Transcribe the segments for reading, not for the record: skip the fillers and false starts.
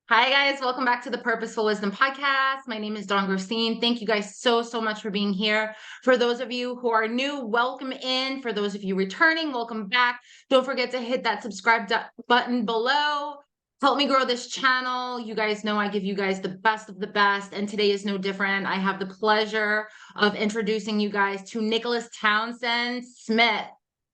Hi, guys. Welcome back to the Purposeful Wisdom Podcast. My name is Dawn Grosine. Thank you guys so much for being here. For those of you who are new, welcome in. For those of you returning, welcome back. Don't forget to hit that subscribe button below. Help me grow this channel. You guys know I give you guys the best of the best, and today is no different. I have the pleasure of introducing you guys to Nicolas Townsend Smith.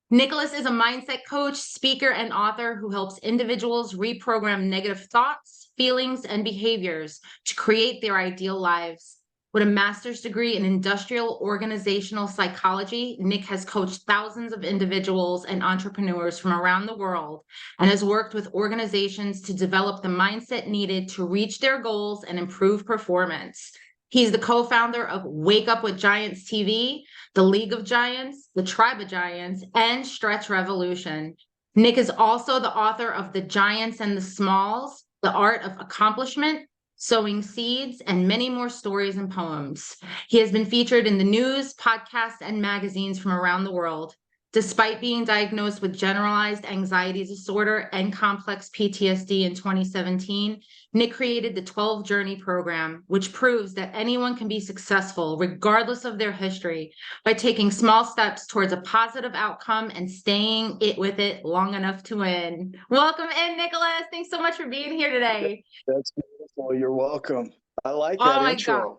Nicolas is a mindset coach, speaker, and author who helps individuals reprogram negative thoughts, feelings, and behaviors to create their ideal lives. With a master's degree in industrial organizational psychology, Nick has coached thousands of individuals and entrepreneurs from around the world and has worked with organizations to develop the mindset needed to reach their goals and improve performance. He's the co-founder of Wake Up with Giants TV, the League of Giants, the Tribe of Giants, and Stretch Revolution. Nick is also the author of The Giants and the Smalls, The Art of Accomplishment, Sowing Seeds, and many more stories and poems. He has been featured in the news, podcasts, and magazines from around the world. Despite being diagnosed with generalized anxiety disorder and complex PTSD in 2017, Nick created the 12 Journey program, which proves that anyone can be successful regardless of their history by taking small steps towards a positive outcome and staying with it long enough to win. Welcome in, Nicolas. Thanks so much for being here today. That's beautiful. You're welcome. I like Oh that my intro. God.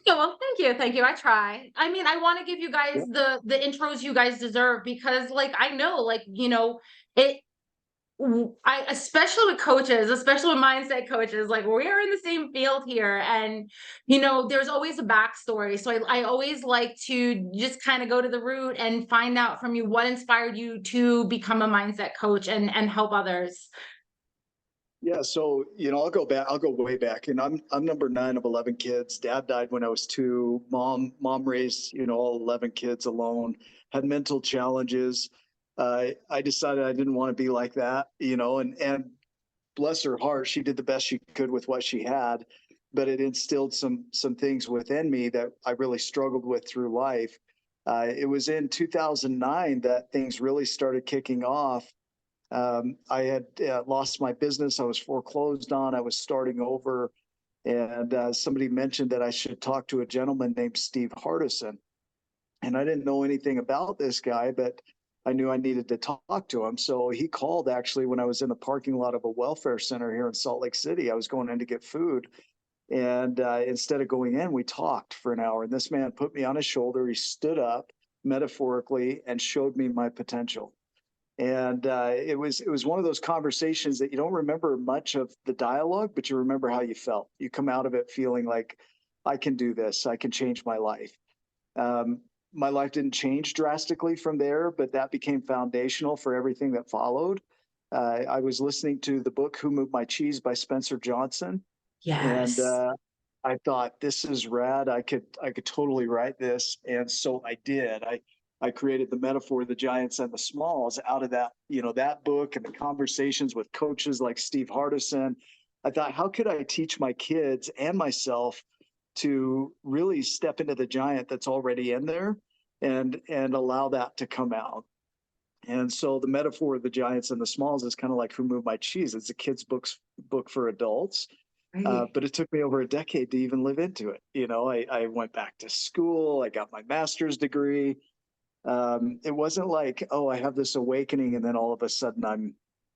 Well, thank you. I try. I mean, I want to give you guys the intros you guys deserve because, like, I know, like, it. I especially with coaches, especially with mindset coaches, like we are in the same field here, and there's always a backstory. So I always like to just kind of go to the root and find out from you what inspired you to become a mindset coach and help others. Yeah, so I'll go back. I'll go way back, and I'm number 9 of 11 kids. Dad died when I was 2. Mom raised all 11 kids alone. Had mental challenges. I decided I didn't want to be like that, and bless her heart, she did the best she could with what she had, but it instilled some things within me that I really struggled with through life. It was in 2009 that things really started kicking off. I had lost my business. I was foreclosed on. I was starting over. And somebody mentioned that I should talk to a gentleman named Steve Hardison. And I didn't know anything about this guy, but I knew I needed to talk to him. So he called actually when I was in the parking lot of a welfare center here in Salt Lake City. I was going in to get food. And instead of going in, we talked for an hour. And this man put me on his shoulder. He stood up metaphorically and showed me my potential. And it was one of those conversations that you don't remember much of the dialogue, but you remember how you felt. You come out of it feeling like, I can do this. I can change my life. My life didn't change drastically from there, but that became foundational for everything that followed. I was listening to the book Who Moved My Cheese by Spencer Johnson. Yes. And I thought, this is rad. I could totally write this. And so I did. I created the metaphor of the giants and the smalls out of that, that book and the conversations with coaches like Steve Hardison. I thought, how could I teach my kids and myself to really step into the giant that's already in there and allow that to come out? And so the metaphor of the giants and the smalls is kind of like Who Moved My Cheese. It's a kid's book for adults. Right. But it took me over a decade to even live into it. I went back to school. I got my master's degree. It wasn't like, oh, I have this awakening and then all of a sudden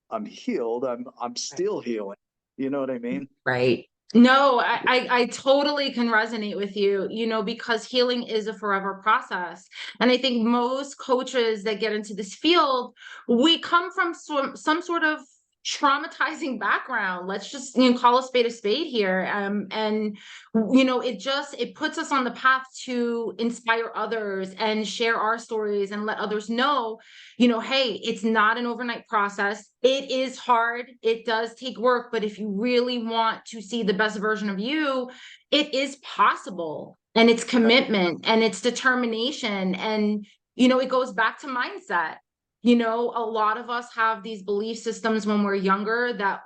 I'm healed. I'm still healing. You know what I mean? Right. No, I totally can resonate with you, because healing is a forever process. And I think most coaches that get into this field, we come from some sort of traumatizing background. Let's just call a spade here. And it puts us on the path to inspire others and share our stories and let others know, hey, it's not an overnight process. It is hard. It does take work, but if you really want to see the best version of you, it is possible. And it's commitment and it's determination. And, it goes back to mindset. A lot of us have these belief systems when we're younger that,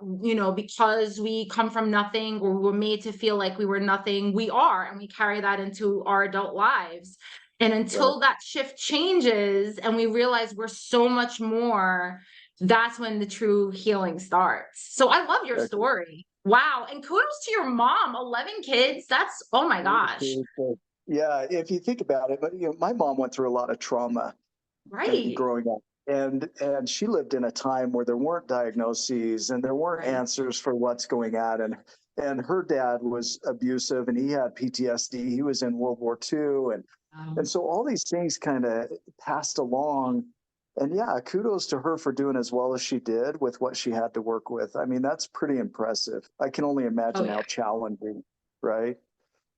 because we come from nothing or we were made to feel like we were nothing, we are, and we carry that into our adult lives. And until that shift changes and we realize we're so much more, that's when the true healing starts. So I love your story. Wow. And kudos to your mom, 11 kids. That's, oh my gosh. Yeah, if you think about it, but my mom went through a lot of trauma Right. growing up. And she lived in a time where there weren't diagnoses and there weren't Right. answers for what's going on. And her dad was abusive and he had PTSD. He was in World War II. And so all these things kind of passed along. And yeah, kudos to her for doing as well as she did with what she had to work with. I mean, that's pretty impressive. I can only Oh imagine yeah. how challenging, right?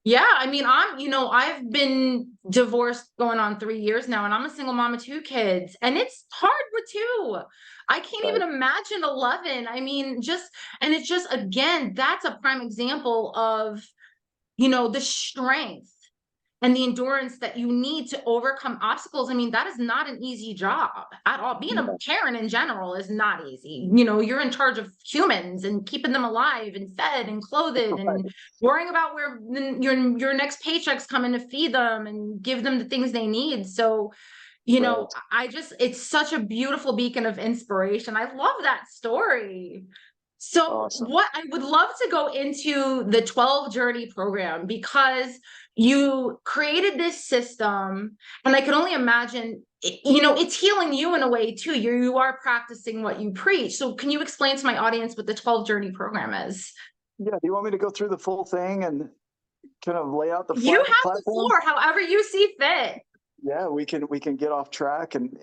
Yeah, I mean, I've been divorced going on 3 years now, and I'm a single mom of two kids, and it's hard with two. I can't even Right. imagine 11. I mean, and it's just, again, that's a prime example of, the strength and the endurance that you need to overcome obstacles. I mean, that is not an easy job at all. Being a No, parent in general is not easy. You're in charge of humans and keeping them alive and fed and clothed and right, worrying about where your next paycheck's coming to feed them and give them the things they need. So, right. it's such a beautiful beacon of inspiration. I love that story. So, Awesome. what I would love to go into the 12 journey program, because you created this system, and I can only imagine, it's healing you in a way too. You are practicing what you preach. So, can you explain to my audience what the 12 journey program is? Yeah. Do you want me to go through the full thing and kind of lay out the You have the platform? floor, however you see fit. Yeah, we can get off track and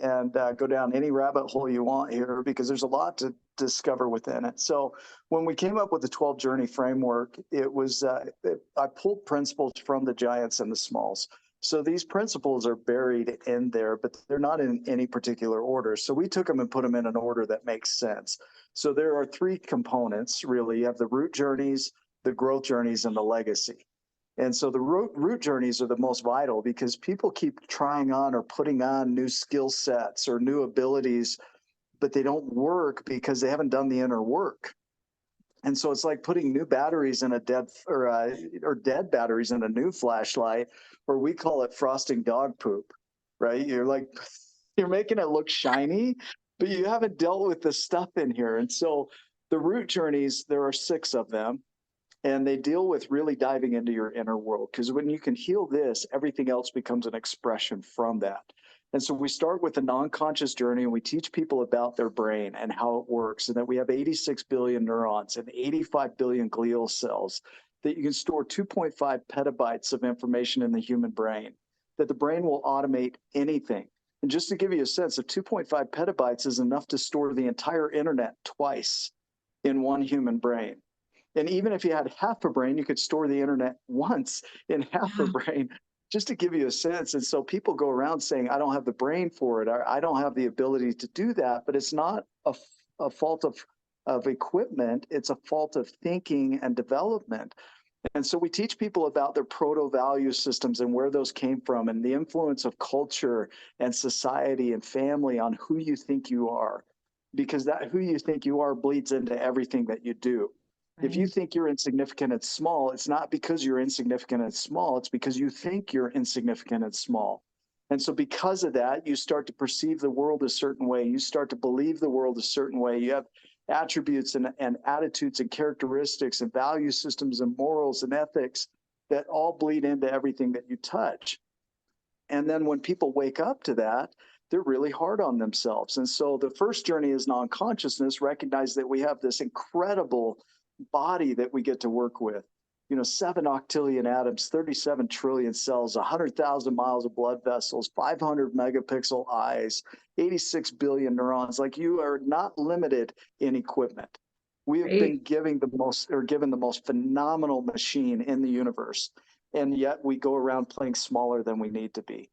go down any rabbit hole you want here because there's a lot to discover within it. So when we came up with the 12 journey framework, I pulled principles from the giants and the smalls. So these principles are buried in there, but they're not in any particular order. So we took them and put them in an order that makes sense. So there are three components really. You have the root journeys, the growth journeys, and the legacy. And so the root journeys are the most vital because people keep trying on or putting on new skill sets or new abilities, but they don't work because they haven't done the inner work. And so it's like putting new batteries in a or dead batteries in a new flashlight, or we call it frosting dog poop, right? You're like you're making it look shiny, but you haven't dealt with the stuff in here. And so the root journeys, there are 6 of them, and they deal with really diving into your inner world, because when you can heal this, everything else becomes an expression from that. And so we start with the non-conscious journey and we teach people about their brain and how it works, and that we have 86 billion neurons and 85 billion glial cells, that you can store 2.5 petabytes of information in the human brain, that the brain will automate anything. And just to give you a sense, of 2.5 petabytes is enough to store the entire internet twice in one human brain. And even if you had half a brain, you could store the internet once in half a Wow. brain, just to give you a sense. And so people go around saying, I don't have the brain for it. I don't have the ability to do that. But it's not a fault of equipment, it's a fault of thinking and development. And so we teach people about their proto value systems and where those came from and the influence of culture and society and family on who you think you are, because that who you think you are bleeds into everything that you do. If you Right. think you're insignificant and small, it's not because you're insignificant and small, it's because you think you're insignificant and small. And so because of that, you start to perceive the world a certain way. You start to believe the world a certain way. You have attributes and attitudes and characteristics and value systems and morals and ethics that all bleed into everything that you touch. And then when people wake up to that, they're really hard on themselves. And so the first journey is non consciousness, recognize that we have this incredible body that we get to work with. 7 octillion atoms, 37 trillion cells, 100,000 miles of blood vessels, 500 megapixel eyes, 86 billion neurons. Like, you are not limited in equipment. We have Right. been given the most phenomenal machine in the universe, and yet we go around playing smaller than we need to be.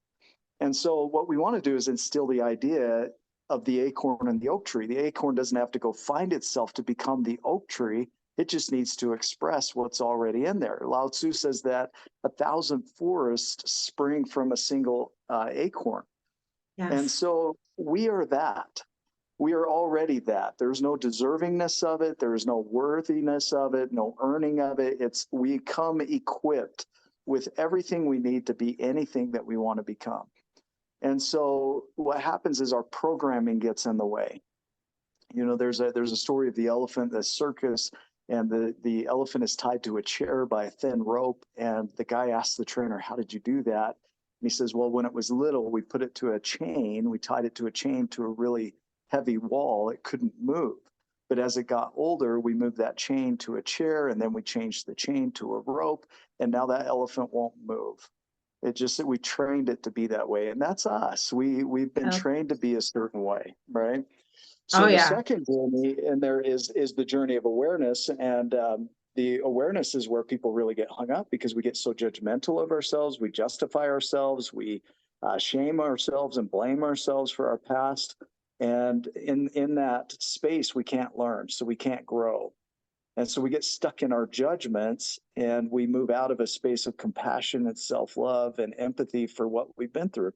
And so what we want to do is instill the idea of the acorn and the oak tree. The acorn doesn't have to go find itself to become the oak tree. It just needs to express what's already in there. Lao Tzu says that 1,000 forests spring from a single acorn. And Yes. so we are that. We are already that. There's no deservingness of it. There is no worthiness of it, no earning of it. We come equipped with everything we need to be anything that we want to become. And so what happens is our programming gets in the way. There's a story of the elephant, the circus, and the elephant is tied to a chair by a thin rope. And the guy asks the trainer, "How did you do that?" And he says, "Well, when it was little, we put it to a chain. We tied it to a chain to a really heavy wall. It couldn't move. But as it got older, we moved that chain to a chair, and then we changed the chain to a rope, and now that elephant won't move. It just that we trained it to be that way." And that's us. We've been Oh, trained to be a certain way, right? oh So the yeah, second journey in there is the journey of awareness, and the awareness is where people really get hung up because we get so judgmental of ourselves, we justify ourselves, we shame ourselves and blame ourselves for our past, and in that space we can't learn, so we can't grow, and so we get stuck in our judgments, and we move out of a space of compassion and self-love and empathy for what we've been through.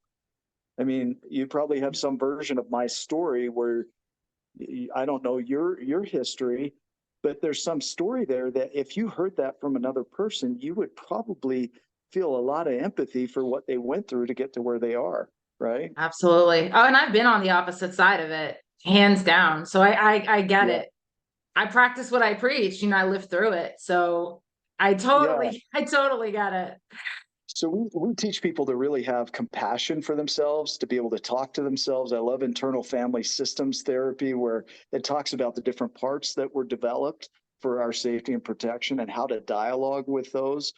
I mean, you probably have some version of my story where I don't know your history, but there's some story there that if you heard that from another person, you would probably feel a lot of empathy for what they went through to get to where they are, right? absolutely. Oh, and I've been on the opposite side of it, hands down. So I get Yeah. it. I practice what I preach, I live through it. So I Yeah. totally, I totally get it. So we teach people to really have compassion for themselves, to be able to talk to themselves. I love internal family systems therapy, where it talks about the different parts that were developed for our safety and protection and how to dialogue with those.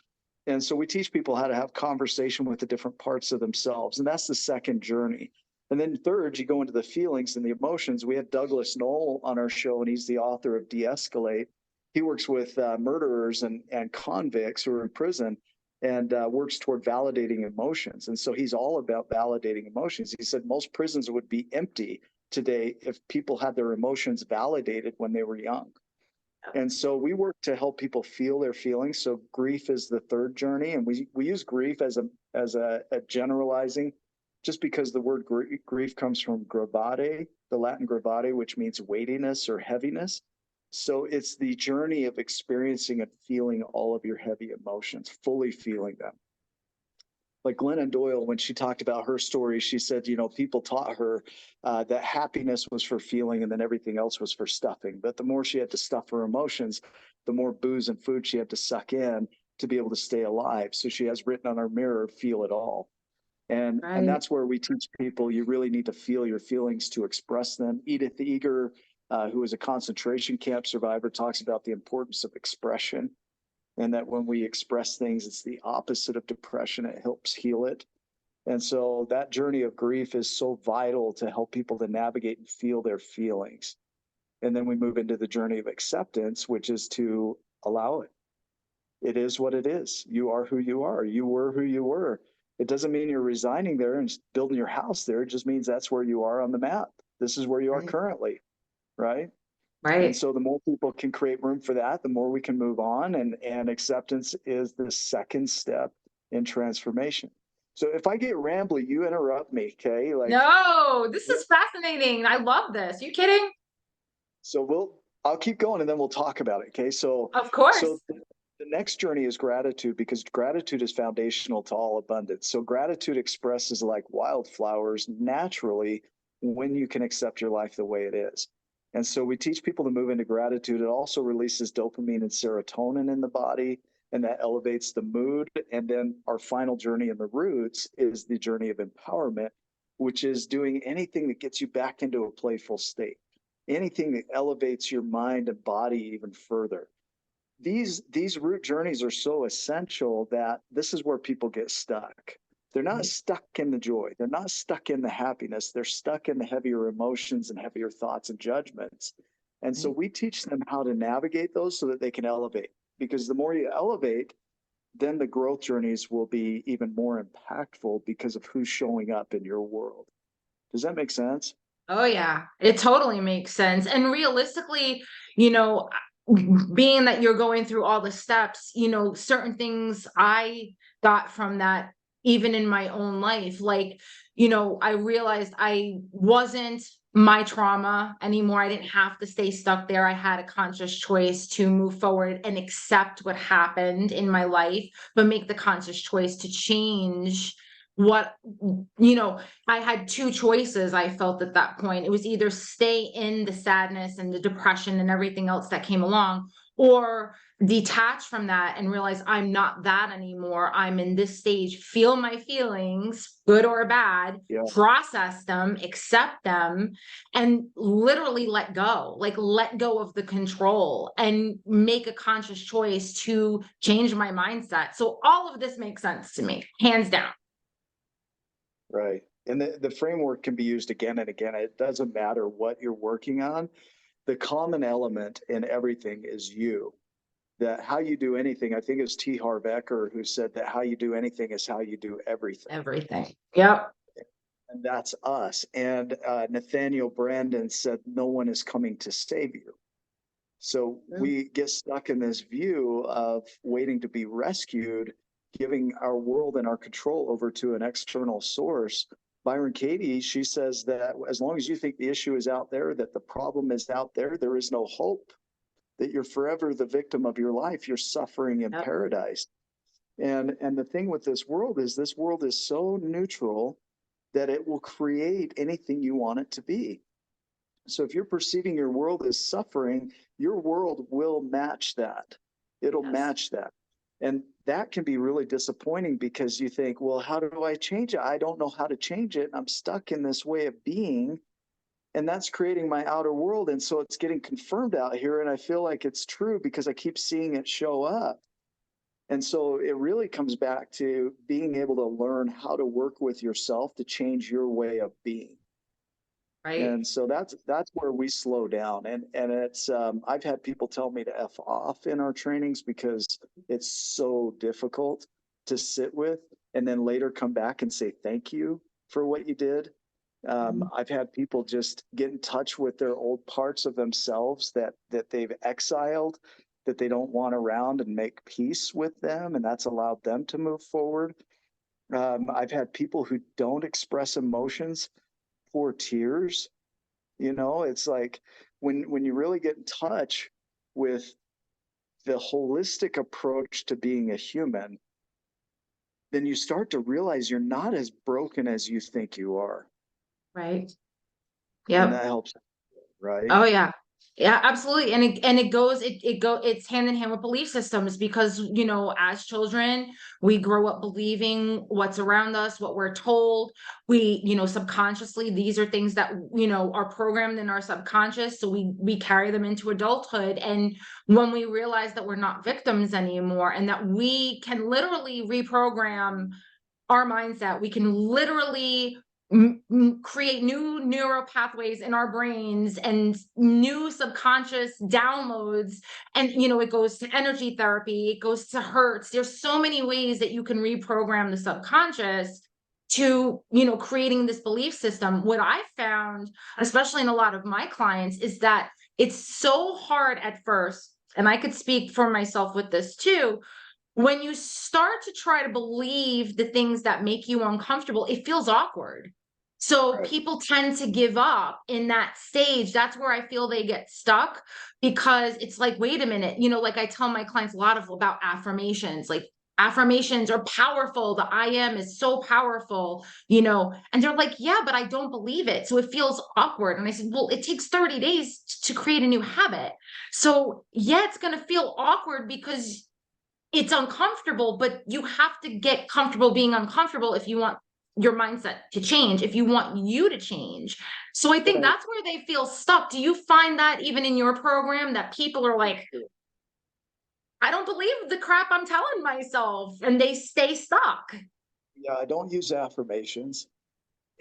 And so we teach people how to have conversation with the different parts of themselves. And that's the second journey. And then third, you go into the feelings and the emotions. We had Douglas Knoll on our show, and he's the author of De-Escalate. He works with murderers and convicts who are in prison, and works toward validating emotions. And so he's all about validating emotions. He said most prisons would be empty today if people had their emotions validated when they were young. And so we work to help people feel their feelings. So grief is the third journey, and we use grief as a generalizing, just because the word grief comes from gravare, the Latin gravare, which means weightiness or heaviness. So it's the journey of experiencing and feeling all of your heavy emotions, fully feeling them. Like Glennon Doyle, when she talked about her story, she said, people taught her that happiness was for feeling and then everything else was for stuffing. But the more she had to stuff her emotions, the more booze and food she had to suck in to be able to stay alive. So she has written on her mirror, "Feel it all." And Right. that's where we teach people you really need to feel your feelings to express them. Edith Eger, who is a concentration camp survivor, talks about the importance of expression, and that when we express things, it's the opposite of depression. It helps heal it. And so that journey of grief is so vital to help people to navigate and feel their feelings. And then we move into the journey of acceptance, which is to allow it. It is what it is. You are who you are. You were who you were. It doesn't mean you're resigning there and building your house there. It just means that's where you are on the map. This is where you are Right. currently, right? And Right. so the more people can create room for that, the more we can move on. And acceptance is the second step in transformation. So if I get rambly, you interrupt me, okay? Like, No, this is fascinating. I love this. You kidding? so I'll keep going and then we'll talk about it. Okay. Of So course. the next journey is gratitude, because gratitude is foundational to all abundance. So gratitude expresses like wildflowers naturally when you can accept your life the way it is. And so we teach people to move into gratitude. It also releases dopamine and serotonin in the body, and that elevates the mood. And then our final journey in the roots is the journey of empowerment, which is doing anything that gets you back into a playful state, anything that elevates your mind and body even further. These root journeys are so essential that this is where people get stuck. They're not stuck in the joy. They're not stuck in the happiness. They're stuck in the heavier emotions and heavier thoughts and judgments. And so Right. we teach them how to navigate those so that they can elevate. Because the more you elevate, then the growth journeys will be even more impactful because of who's showing up in your world. Does that make sense? Oh yeah, it totally makes sense. And realistically, you know, being that you're going through all the steps, certain things I got from that even in my own life. Like, I realized I wasn't my trauma anymore. I didn't have to stay stuck there. I had a conscious choice to move forward and accept what happened in my life, but make the conscious choice to change what, I had two choices. I felt at that point, it was either stay in the sadness and the depression and everything else that came along, or detach from that and realize I'm not that anymore. I'm in this stage, feel my feelings, good or bad, Yeah. process them, accept them, and literally let go, like let go of the control and make a conscious choice to change my mindset. So all of this makes sense to me, hands down. Right. And the framework can be used again and again. It doesn't matter what you're working on. The common element in everything is you. That how you do anything, I think it was T. Harv Eker who said that how you do anything is how you do everything. Everything. Yep. And that's us. And Nathaniel Branden said, no one is coming to save you. So we get stuck in this view of waiting to be rescued, giving our world and our control over to an external source. Byron Katie, she says that as long as you think the issue is out there, that the problem is out there, there is no hope, that you're forever the victim of your life. You're suffering in Yep. paradise. And the thing with this world is so neutral that it will create anything you want it to be. So if you're perceiving your world as suffering, your world will match that. It'll Yes. match that. And that can be really disappointing because you think, well, how do I change it? I don't know how to change it. I'm stuck in this way of being. And that's creating my outer world. And so it's getting confirmed out here. And I feel like it's true because I keep seeing it show up. And so it really comes back to being able to learn how to work with yourself to change your way of being. Right. And so that's where we slow down. And it's I've had people tell me to F off in our trainings because it's so difficult to sit with and then later come back and say thank you for what you did. I've had people just get in touch with their old parts of themselves that they've exiled, that they don't want around, and make peace with them, and that's allowed them to move forward. I've had people who don't express emotions pour tears. It's like when you really get in touch with the holistic approach to being a human, then you start to realize you're not as broken as you think you are. Right. And Yep. that helps, right? Oh yeah. Yeah, absolutely. It's hand in hand with belief systems because, as children, we grow up believing what's around us, what we're told. We, subconsciously, these are things that, are programmed in our subconscious. So we carry them into adulthood. And when we realize that we're not victims anymore and that we can literally reprogram our mindset, we can literally create new neural pathways in our brains and new subconscious downloads. And it goes to energy therapy, it goes to hertz. There's so many ways that you can reprogram the subconscious to creating this belief system. What I found, especially in a lot of my clients, is that it's so hard at first, and I could speak for myself with this too. When you start to try to believe the things that make you uncomfortable, it feels awkward. So Right. people tend to give up in that stage. That's where I feel they get stuck because it's like, wait a minute, like I tell my clients a lot about affirmations, like affirmations are powerful. The I am is so powerful, and they're like, yeah, but I don't believe it. So it feels awkward. And I said, well, it takes 30 days to create a new habit. So yeah, it's going to feel awkward because it's uncomfortable, but you have to get comfortable being uncomfortable if you want your mindset to change, if you want you to change. So I think Right. that's where they feel stuck. Do you find that even in your program that people are like, I don't believe the crap I'm telling myself, and they stay stuck? Yeah, I don't use affirmations.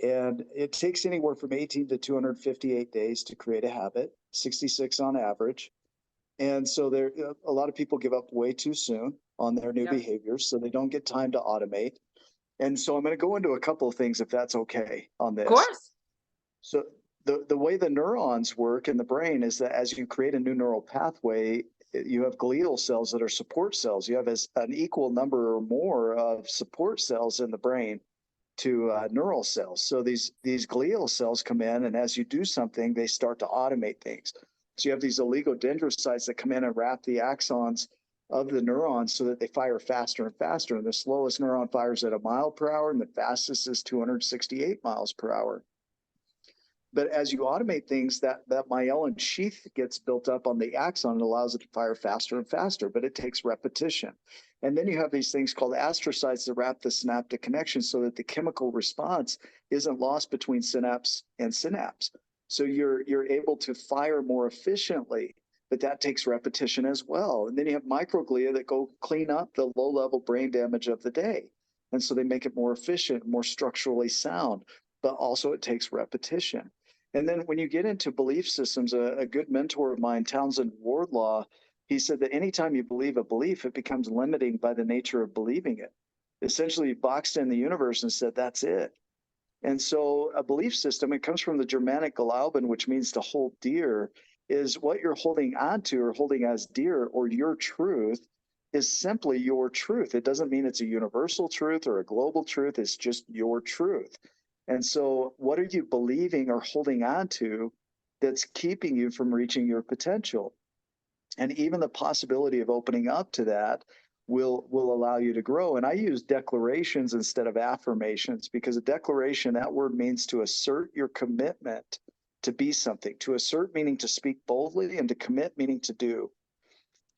And it takes anywhere from 18 to 258 days to create a habit, 66 on average. And so a lot of people give up way too soon on their new Yep. behaviors, so they don't get time to automate. And so I'm going to go into a couple of things if that's okay on Of this. course. So the way the neurons work in the brain is that as you create a new neural pathway, you have glial cells that are support cells. You have an equal number or more of support cells in the brain to neural cells. So these glial cells come in, and as you do something, they start to automate things. So you have these oligodendrocytes that come in and wrap the axons of the neurons so that they fire faster and faster. And the slowest neuron fires at 1 mile per hour, and the fastest is 268 miles per hour. But as you automate things, that myelin sheath gets built up on the axon and allows it to fire faster and faster, but it takes repetition. And then you have these things called astrocytes that wrap the synaptic connection so that the chemical response isn't lost between synapse and synapse. So you're able to fire more efficiently, but that takes repetition as well. And then you have microglia that go clean up the low-level brain damage of the day. And so they make it more efficient, more structurally sound, but also it takes repetition. And then when you get into belief systems, a good mentor of mine, Townsend Wardlaw, he said that anytime you believe a belief, it becomes limiting by the nature of believing it. Essentially, he boxed in the universe and said, that's it. And so a belief system, it comes from the Germanic glauben, which means to hold dear, is what you're holding onto or holding as dear, or your truth is simply your truth. It doesn't mean it's a universal truth or a global truth. It's just your truth. And so what are you believing or holding on to that's keeping you from reaching your potential? And even the possibility of opening up to that will allow you to grow. And I use declarations instead of affirmations, because a declaration, that word means to assert your commitment to be something. To assert meaning to speak boldly, and to commit meaning to do.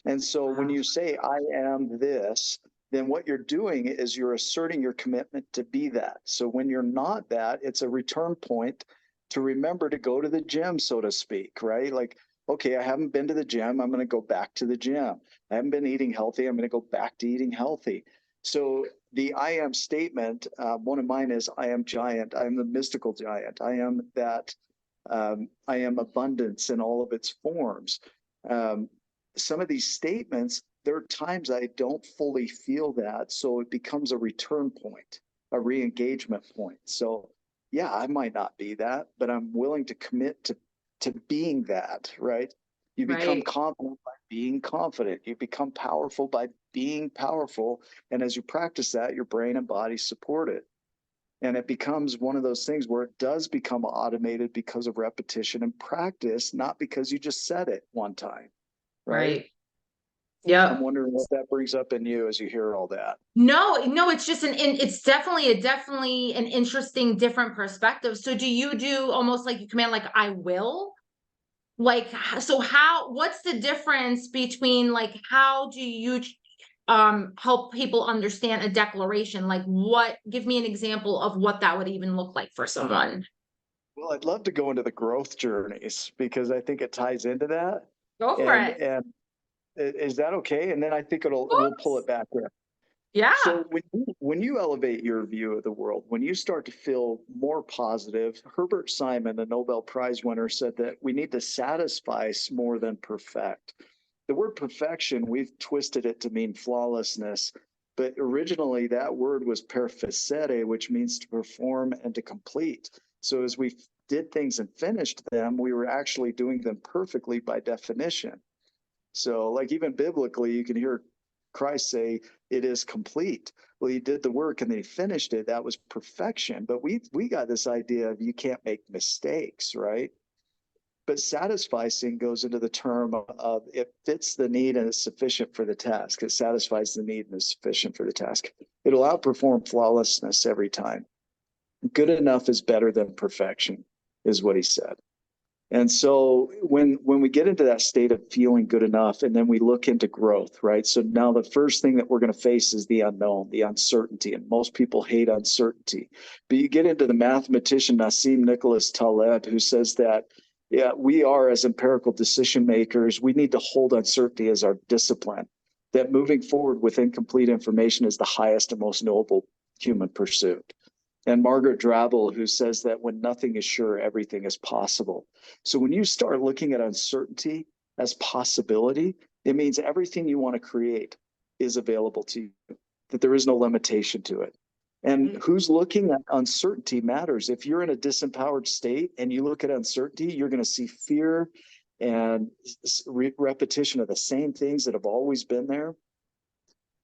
And so when you say, I am this, then what you're doing is you're asserting your commitment to be that. So when you're not that, it's a return point to remember to go to the gym, so to speak, right? Like, okay, I haven't been to the gym. I'm going to go back to the gym. I haven't been eating healthy. I'm going to go back to eating healthy. So the I am statement, one of mine is, I am giant. I am the mystical giant. I am that. I am abundance in all of its forms. Some of these statements, there are times I don't fully feel that. So it becomes a return point, a re-engagement point. So yeah, I might not be that, but I'm willing to commit to being that, right? You become confident by being confident. You become powerful by being powerful. And as you practice that, your brain and body support it. And it becomes one of those things where it does become automated because of repetition and practice, not because you just said it one time. Right. Yeah. I'm wondering what that brings up in you as you hear all that. No, it's just it's definitely an interesting, different perspective. So do you do almost like you command, like, I will? Like, so what's the difference between, like, how do you help people understand a declaration? Like, give me an example of what that would even look like for someone. Well, I'd love to go into the growth journeys because I think it ties into that. Go for it. And is that okay? And then I think we'll pull it back there. Yeah. So when you elevate your view of the world, when you start to feel more positive, Herbert Simon, the Nobel Prize winner, said that we need to satisfy more than perfect. The word perfection, we've twisted it to mean flawlessness, but originally that word was perfecere, which means to perform and to complete. So as we did things and finished them, we were actually doing them perfectly by definition. So like even biblically, you can hear Christ say, it is complete. Well, he did the work and then he finished it. That was perfection. But we got this idea of you can't make mistakes, right? But satisficing goes into the term of it fits the need and is sufficient for the task. It satisfies the need and is sufficient for the task. It'll outperform flawlessness every time. Good enough is better than perfection, is what he said. And so when we get into that state of feeling good enough, and then we look into growth, right? So now the first thing that we're going to face is the unknown, the uncertainty. And most people hate uncertainty. But you get into the mathematician Nicolas Taleb, who says that, yeah, we are, as empirical decision makers, we need to hold uncertainty as our discipline. That moving forward with incomplete information is the highest and most noble human pursuit. And Margaret Drabble, who says that when nothing is sure, everything is possible. So when you start looking at uncertainty as possibility, it means everything you want to create is available to you, that there is no limitation to it. And who's looking at uncertainty matters. If you're in a disempowered state and you look at uncertainty, you're going to see fear and repetition of the same things that have always been there.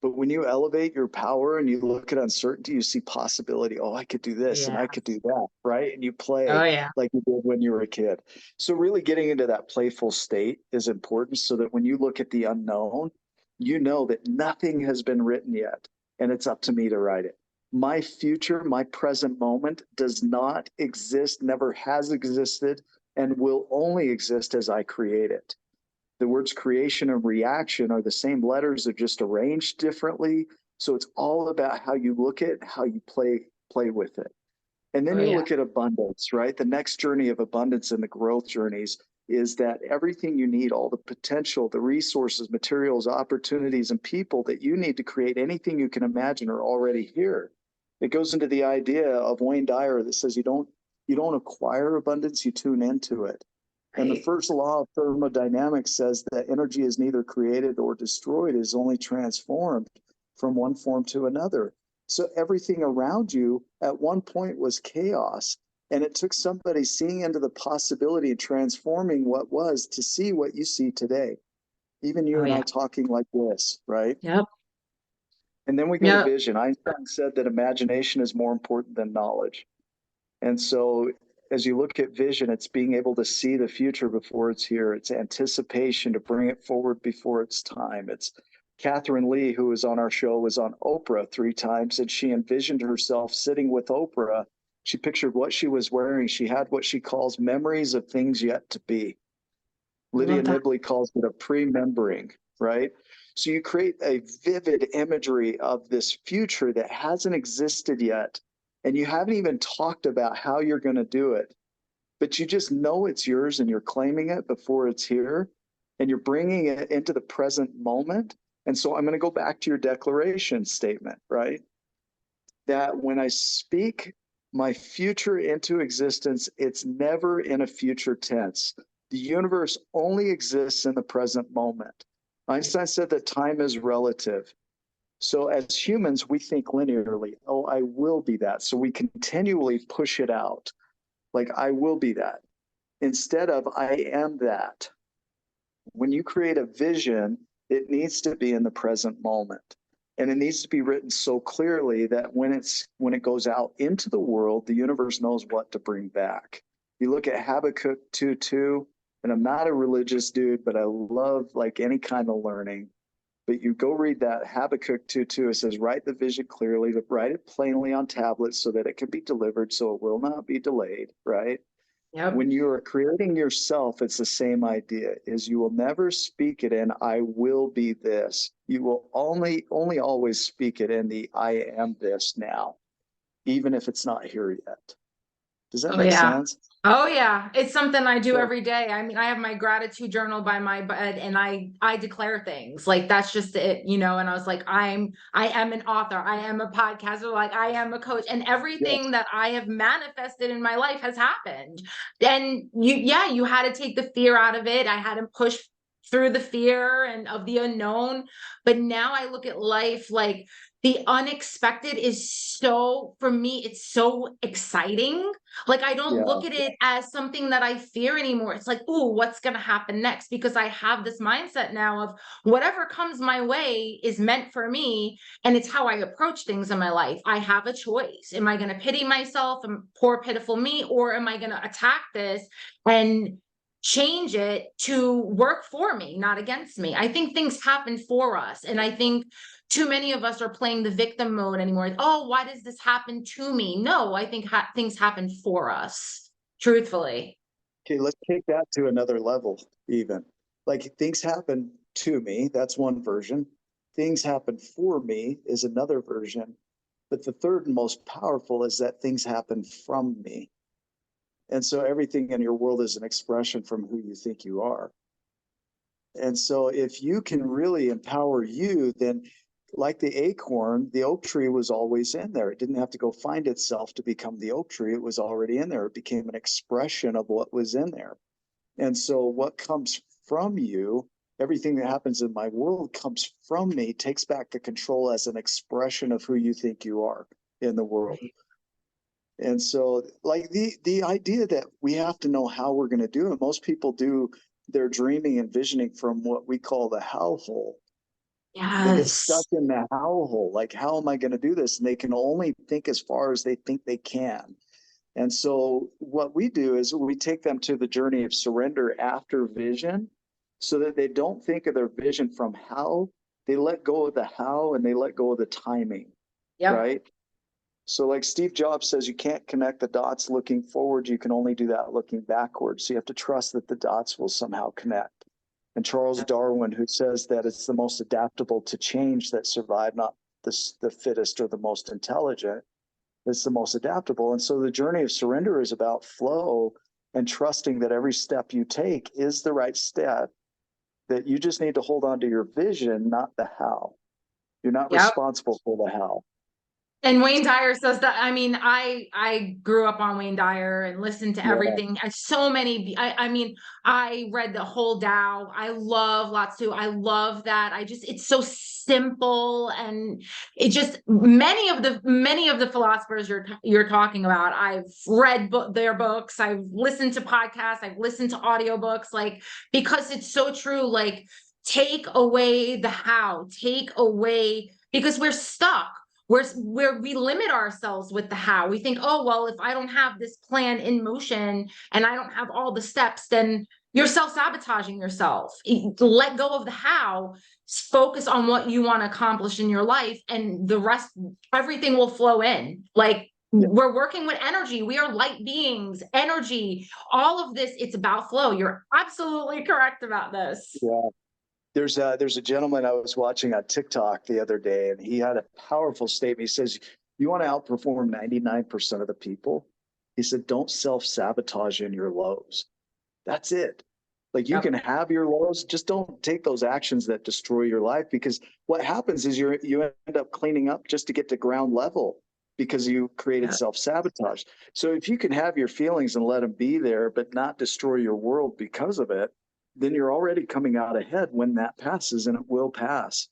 But when you elevate your power and you look at uncertainty, you see possibility. Oh, I could do this and I could do that, right? And you play like you did when you were a kid. So really getting into that playful state is important so that when you look at the unknown, you know that nothing has been written yet, and it's up to me to write it. My future, my present moment does not exist, never has existed, and will only exist as I create it. The words creation and reaction are the same letters, they're just arranged differently. So it's all about how you look at how you play with it. And Oh then you yeah. look at abundance, right? The next journey of abundance and the growth journeys is that everything you need, all the potential, the resources, materials, opportunities, and people that you need to create anything you can imagine are already here. It goes into the idea of Wayne Dyer that says you don't acquire abundance, you tune into it. And the Right. first law of thermodynamics says that energy is neither created or destroyed, it is only transformed from one form to another. So everything around you at one point was chaos. And it took somebody seeing into the possibility and transforming what was to see what you see today. Even you Oh and I yeah. talking like this, right? Yep. And then we go to Yep. vision. Einstein said that imagination is more important than knowledge. And so as you look at vision, it's being able to see the future before it's here. It's anticipation to bring it forward before it's time. It's Catherine Lee, who was on our show, was on Oprah 3 times, and she envisioned herself sitting with Oprah. She pictured what she was wearing. She had what she calls memories of things yet to be. I Lydia love that. Nibley calls it a pre-membering, right? So you create a vivid imagery of this future that hasn't existed yet, and you haven't even talked about how you're going to do it, but you just know it's yours and you're claiming it before it's here, and you're bringing it into the present moment. And so I'm going to go back to your declaration statement, right? That when I speak my future into existence, it's never in a future tense. The universe only exists in the present moment. Einstein said that time is relative. So as humans, we think linearly. Oh, I will be that. So we continually push it out. Like, I will be that. Instead of, I am that. When you create a vision, it needs to be in the present moment. And it needs to be written so clearly that when it goes out into the world, the universe knows what to bring back. You look at Habakkuk 2:2, and I'm not a religious dude, but I love like any kind of learning. But you go read that Habakkuk 2:2, it says, write the vision clearly, write it plainly on tablets so that it can be delivered, so it will not be delayed, right? Yep. When you are creating yourself, it's the same idea, is you will never speak it in I will be this. You will only always speak it in the I am this now, even if it's not here yet. Does that Oh make yeah. sense? Oh yeah. It's something I do Yeah. every day. I mean, I have my gratitude journal by my bed and I declare things. Like that's just it, you know, and I was like I am an author. I am a podcaster, like I am a coach, and Yes. everything that I have manifested in my life has happened. And you had to take the fear out of it. I had to push through the fear and of the unknown, but now I look at life like the unexpected is so, for me, it's so exciting. Like I don't Yeah. look at it as something that I fear anymore. It's like, oh, what's going to happen next? Because I have this mindset now of whatever comes my way is meant for me. And it's how I approach things in my life. I have a choice. Am I going to pity myself and poor, pitiful me? Or am I going to attack this and change it to work for me, not against me? I think things happen for us. And I think too many of us are playing the victim mode anymore. Oh, why does this happen to me? No, I think things happen for us, truthfully. Okay, let's take that to another level, even. Like things happen to me, that's one version. Things happen for me is another version. But the third and most powerful is that things happen from me. And so everything in your world is an expression from who you think you are. And so if you can really empower you, then like the acorn, the oak tree was always in there. It didn't have to go find itself to become the oak tree. It was already in there. It became an expression of what was in there. And so what comes from you, everything that happens in my world comes from me, takes back the control as an expression of who you think you are in the world. Right. And so like the idea that we have to know how we're going to do it, most people do their dreaming and visioning from what we call the how hole. They get stuck Yes. in the how hole. Like, how am I going to do this? And they can only think as far as they think they can. And so what we do is we take them to the journey of surrender after vision so that they don't think of their vision from how, they let go of the how and they let go of the timing, Yep. right? So like Steve Jobs says, you can't connect the dots looking forward. You can only do that looking backwards. So you have to trust that the dots will somehow connect. And Charles Darwin, who says that it's the most adaptable to change that survive, not the fittest or the most intelligent, it's the most adaptable. And so the journey of surrender is about flow and trusting that every step you take is the right step, that you just need to hold on to your vision, not the how. You're not Yep. responsible for the how. And Wayne Dyer says that. I mean, I grew up on Wayne Dyer and listened to Yeah, everything. So many. I mean, I read the whole Tao. I love Lots too. I love that. It's so simple, and it just many of the philosophers you're talking about. I've read their books. I've listened to podcasts. I've listened to audiobooks. Like, because it's so true. Like, take away the how. Take away, because we're stuck. We limit ourselves with the how. We think, oh, well, if I don't have this plan in motion and I don't have all the steps, then you're self-sabotaging yourself. Let go of the how, focus on what you want to accomplish in your life, and the rest, everything will flow in. Like, yeah, we're working with energy. We are light beings, energy, all of this. It's about flow. You're absolutely correct about this. yeah. There's a gentleman I was watching on TikTok the other day, and he had a powerful statement. He says, "You want to outperform 99% of the people?" He said, "Don't self-sabotage in your lows." That's it. Like, you Yep. can have your lows, just don't take those actions that destroy your life, because what happens is you end up cleaning up just to get to ground level because you created Yeah. self-sabotage. So if you can have your feelings and let them be there, but not destroy your world because of it, then you're already coming out ahead when that passes, and it will pass.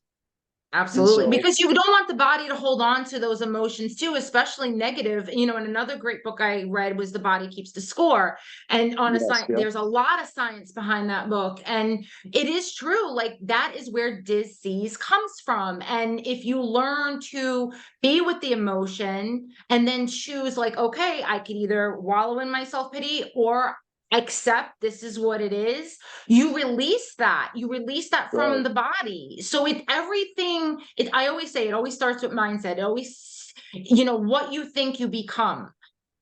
And Absolutely. so, Because you don't want the body to hold on to those emotions too, especially negative. And another great book I read was The Body Keeps the Score. And on a yes, science, yeah, there's a lot of science behind that book. And it is true. Like, that is where disease comes from. And if you learn to be with the emotion and then choose, like, okay, I could either wallow in my self-pity or accept this is what it is, you release that right, from the body. So I always say, it always starts with mindset. It always, what you think, you become.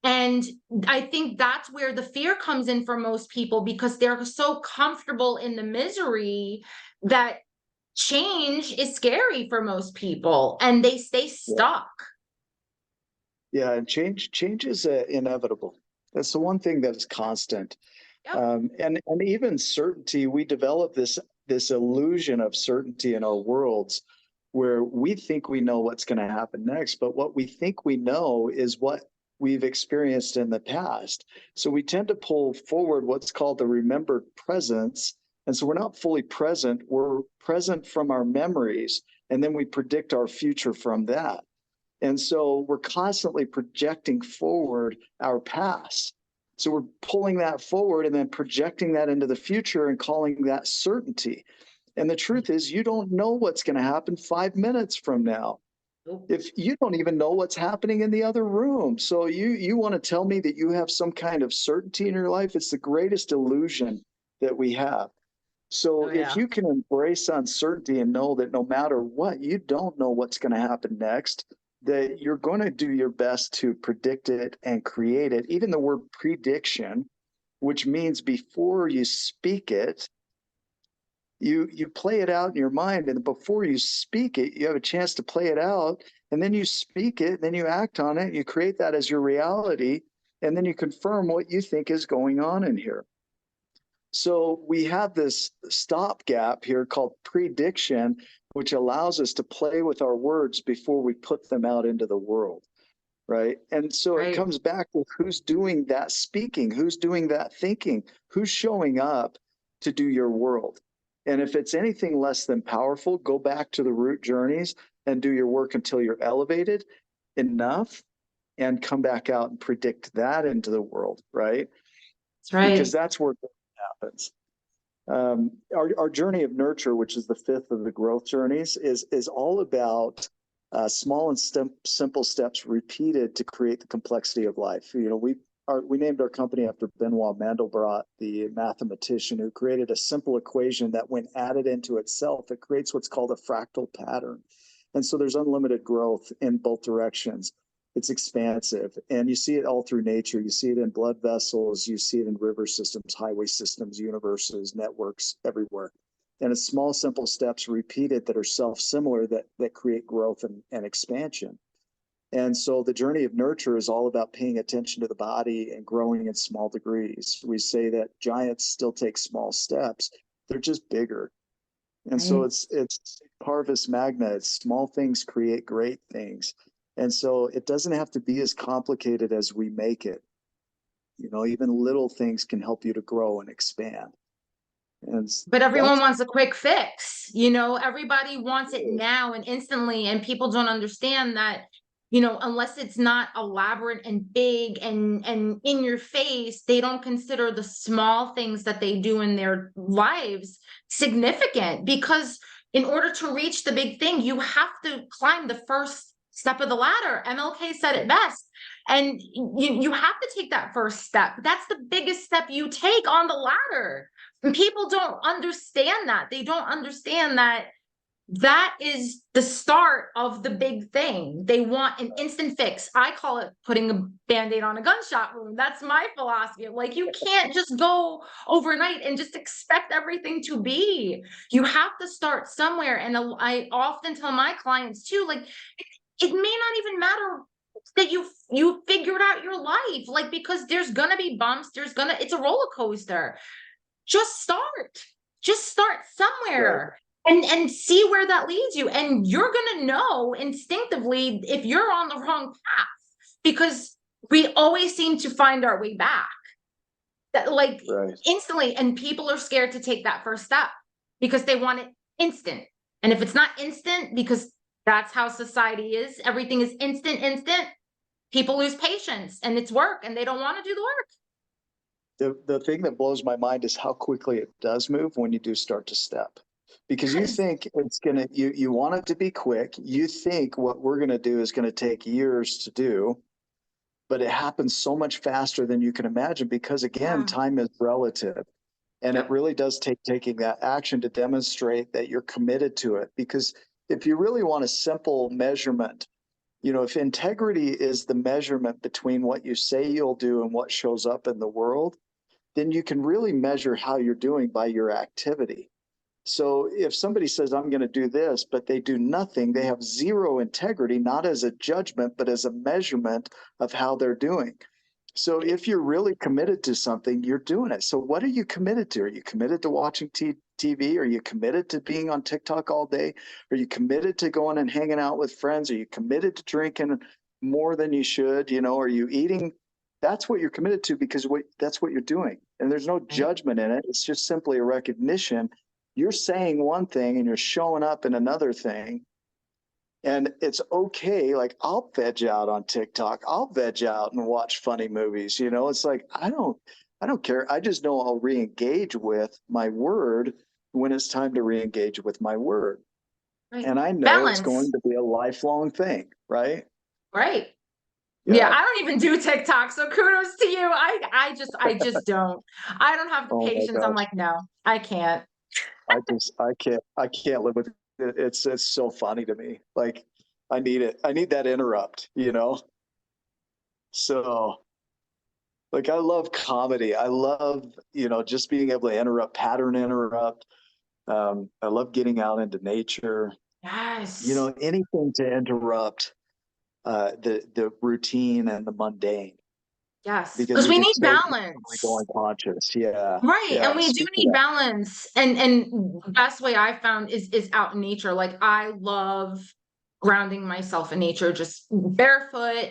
And I think that's where the fear comes in for most people, because they're so comfortable in the misery that change is scary for most people, and they stay yeah, stuck. yeah. And change is inevitable. That's the one thing that is constant. Yep. And even certainty, we develop this illusion of certainty in our worlds, where we think we know what's going to happen next, but what we think we know is what we've experienced in the past. So we tend to pull forward what's called the remembered presence. And so we're not fully present, we're present from our memories, and then we predict our future from that. And so we're constantly projecting forward our past. So we're pulling that forward and then projecting that into the future and calling that certainty. And the truth is, you don't know what's going to happen 5 minutes from now. Nope. If you don't even know what's happening in the other room. So you want to tell me that you have some kind of certainty in your life? It's the greatest illusion that we have. So Oh, if yeah. you can embrace uncertainty and know that no matter what, you don't know what's going to happen next, that you're going to do your best to predict it and create it. Even the word prediction, which means before you speak it, you play it out in your mind, and before you speak it, you have a chance to play it out, and then you speak it, then you act on it, you create that as your reality, and then you confirm what you think is going on in here. So we have this stopgap here called prediction, which allows us to play with our words before we put them out into the world, right? And so it Right. comes back to who's doing that speaking, who's doing that thinking, who's showing up to do your world. And if it's anything less than powerful, go back to the root journeys and do your work until you're elevated enough, and come back out and predict that into the world, right? That's Because right. that's where it happens. Our journey of nurture, which is the fifth of the growth journeys, is all about small and simple steps repeated to create the complexity of life. We we named our company after Benoit Mandelbrot, the mathematician who created a simple equation that when added into itself, it creates what's called a fractal pattern. And so there's unlimited growth in both directions. It's expansive, and you see it all through nature. You see it in blood vessels, you see it in river systems, highway systems, universes, networks, everywhere. And it's small, simple steps repeated that are self-similar that create growth and expansion. And so the journey of nurture is all about paying attention to the body and growing in small degrees. We say that giants still take small steps. They're just bigger. And so it's Parvis Magna. It's small things create great things. And so it doesn't have to be as complicated as we make it. You know, even little things can help you to grow and expand. And But everyone wants a quick fix. You know, everybody wants it now and instantly. And people don't understand that, you know, unless it's not elaborate and big and in your face, they don't consider the small things that they do in their lives significant. Because in order to reach the big thing, you have to climb the first step of the ladder. MLK said it best. And you have to take that first step. That's the biggest step you take on the ladder. And people don't understand that. They don't understand that that is the start of the big thing. They want an instant fix. I call it putting a Band-Aid on a gunshot wound. That's my philosophy. Like, you can't just go overnight and just expect everything to be. You have to start somewhere. And I often tell my clients too, like, it may not even matter that you figured out your life, like, because there's gonna be bumps, it's a roller coaster. Just start somewhere. Right. And see where that leads you. And you're going to know instinctively if you're on the wrong path, because we always seem to find our way back, that, like, instantly. And people are scared to take that first step because they want it instant. And if it's not instant, because that's how society is, everything is instant, people lose patience, and it's work, and they don't want to do the work. The thing that blows my mind is how quickly it does move when you do start to step. Because you think it's going to, you want it to be quick. You think what we're going to do is going to take years to do, but it happens so much faster than you can imagine because, again, time is relative. And it really does take taking that action to demonstrate that you're committed to it. Because if you really want a simple measurement, you know, if integrity is the measurement between what you say you'll do and what shows up in the world, then you can really measure how you're doing by your activity. So if somebody says, I'm going to do this, but they do nothing, they have zero integrity, not as a judgment, but as a measurement of how they're doing. So if you're really committed to something, you're doing it. So what are you committed to? Are you committed to watching TV? Are you committed to being on TikTok all day? Are you committed to going and hanging out with friends? Are you committed to drinking more than you should? You know, are you eating? That's what you're committed to, because that's what you're doing. And there's no judgment in it. It's just simply a recognition. You're saying one thing and you're showing up in another thing. And it's okay. Like, I'll veg out on TikTok. I'll veg out and watch funny movies. You know, it's like, I don't care. I just know I'll re-engage with my word when it's time to re-engage with my word. Right. And I know it's going to be a lifelong thing, right? Right. Yeah, I don't even do TikTok, so kudos to you. I just don't. I don't have the patience. I'm like, no, I can't. I can't live with it. It's so funny to me. Like, I need it. I need that interrupt, you know? So, like, I love comedy. I love, you know, just being able to interrupt. I love getting out into nature. Yes. You know, anything to interrupt the routine and the mundane. Yes, because we need balance. Go unconscious, yeah. Right, yeah. and we do need balance. And the best way I found is out in nature. Like, I love grounding myself in nature, just barefoot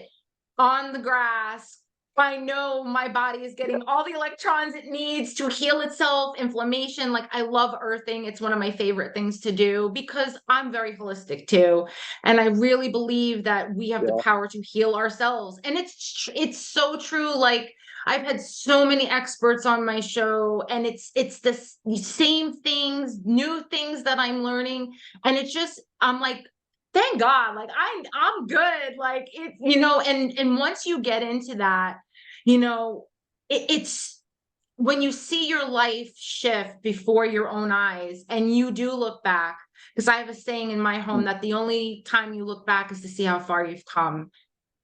on the grass. I know my body is getting all the electrons it needs to heal itself, inflammation. Like, I love earthing. It's one of my favorite things to do because I'm very holistic too. And I really believe that we have the power to heal ourselves. And it's so true. Like, I've had so many experts on my show, and it's the same things, new things that I'm learning. And it's just, I'm like, thank God, like, I'm good. Like, it, you know, and once you get into that, you know, it's when you see your life shift before your own eyes and you do look back, because I have a saying in my home that the only time you look back is to see how far you've come.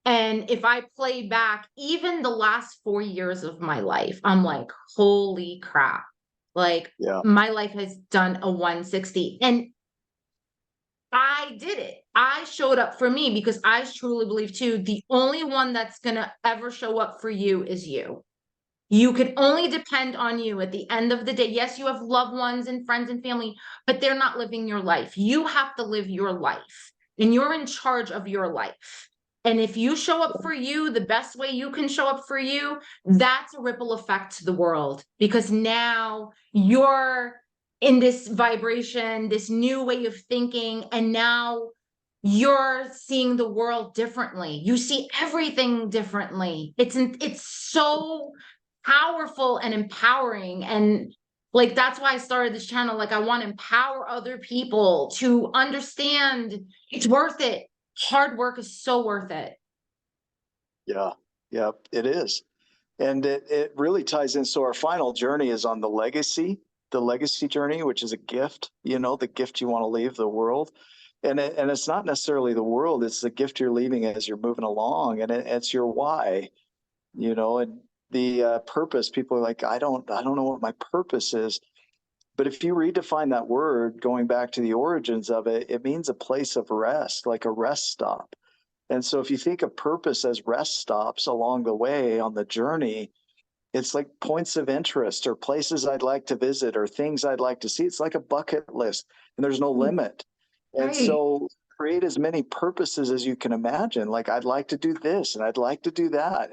And if I play back even the last 4 years of my life, I'm like, holy crap. Like Yeah. my life has done a 160. And I did it. I showed up for me because I truly believe too, the only one that's going to ever show up for you is you. You can only depend on you at the end of the day. Yes, you have loved ones and friends and family, but they're not living your life. You have to live your life, and you're in charge of your life. And if you show up for you the best way you can show up for you, that's a ripple effect to the world, because now you're in this vibration, this new way of thinking, and now you're seeing the world differently. You see everything differently. It's so powerful and empowering. And like, that's why I started this channel. Like, I want to empower other people to understand it's worth it. Hard work is so worth it. Yeah. Yeah, it is. And it really ties in. So our final journey is on the legacy journey, which is a gift, the gift you want to leave the world. And it's not necessarily the world, it's the gift you're leaving as you're moving along. And it's your why, and the purpose. People are like, I don't know what my purpose is. But if you redefine that word, going back to the origins of it, it means a place of rest, like a rest stop. And so if you think of purpose as rest stops along the way on the journey, it's like points of interest or places I'd like to visit or things I'd like to see. It's like a bucket list, and there's no limit. And Right. so create as many purposes as you can imagine. Like, I'd like to do this and I'd like to do that.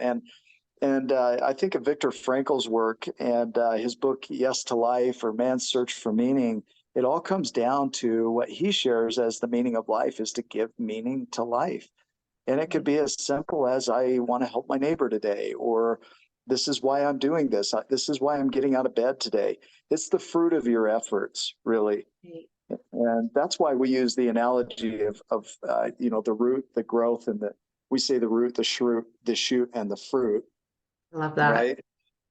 And I think of Viktor Frankl's work and his book, Yes to Life, or Man's Search for Meaning. It all comes down to what he shares as the meaning of life is to give meaning to life. And it could be as simple as, I want to help my neighbor today, or this is why I'm doing this. This is why I'm getting out of bed today. It's the fruit of your efforts, really. And that's why we use the analogy of the root, the growth, and we say the root, the shoot, and the fruit, I love that. right?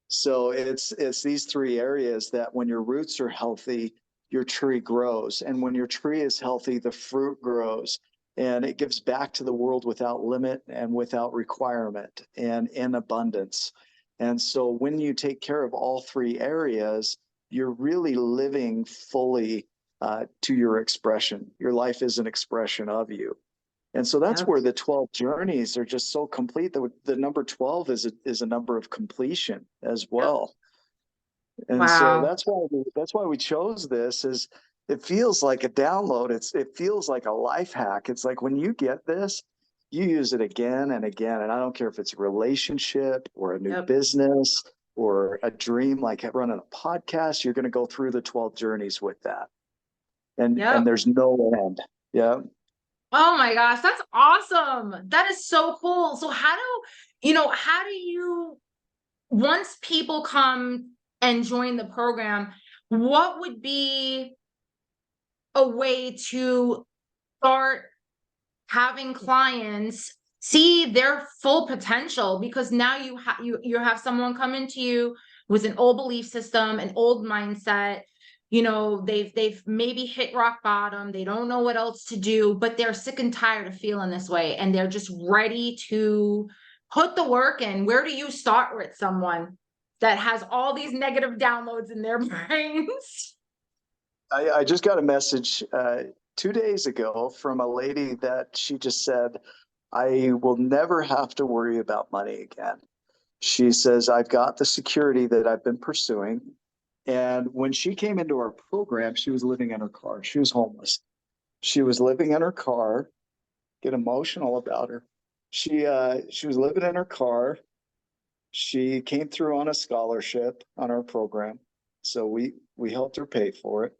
So it's these three areas that when your roots are healthy, your tree grows. And when your tree is healthy, the fruit grows. And it gives back to the world without limit and without requirement and in abundance. And so when you take care of all three areas, you're really living fully to your expression. Your life is an expression of you. And so that's Yep. where the 12 journeys are just so complete. The number 12 is a number of completion as Yep. well. And so Wow. that's why we chose this. Is it feels like a download. It feels like a life hack. It's like when you get this, you use it again and again. And I don't care if it's a relationship or a new Yep. business or a dream like running a podcast, you're going to go through the 12 journeys with that. And Yep. there's no end. Yeah. Oh my gosh, that's awesome. That is so cool. So how do you, once people come and join the program, what would be a way to start having clients see their full potential? Because now you have someone come into you with an old belief system, an old mindset. They've maybe hit rock bottom. They don't know what else to do, but they're sick and tired of feeling this way, and they're just ready to put the work in. Where do you start with someone that has all these negative downloads in their brains? I just got a message 2 days ago from a lady that she just said, I will never have to worry about money again. She says, I've got the security that I've been pursuing. And when she came into our program, she was living in her car. She was homeless. She was living in her car. Get emotional about her. She was living in her car. She came through on a scholarship on our program. So we helped her pay for it.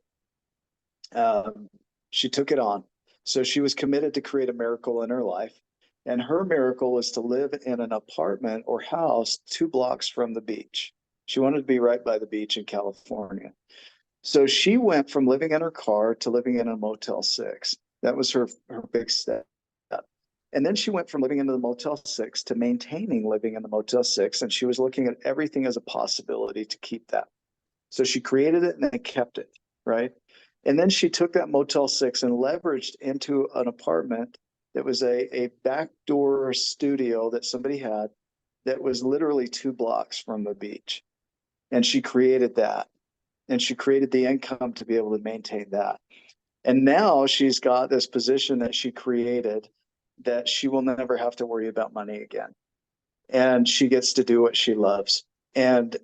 She took it on. So she was committed to create a miracle in her life. And her miracle was to live in an apartment or house 2 blocks from the beach. She wanted to be right by the beach in California. So she went from living in her car to living in a Motel 6. That was her big step. And then she went from living in the Motel 6 to maintaining living in the Motel 6. And she was looking at everything as a possibility to keep that. So she created it and then kept it, right? And then she took that Motel 6 and leveraged into an apartment that was a backdoor studio that somebody had that was literally 2 blocks from the beach. And she created that. And she created the income to be able to maintain that. And now she's got this position that she created that she will never have to worry about money again. And she gets to do what she loves. And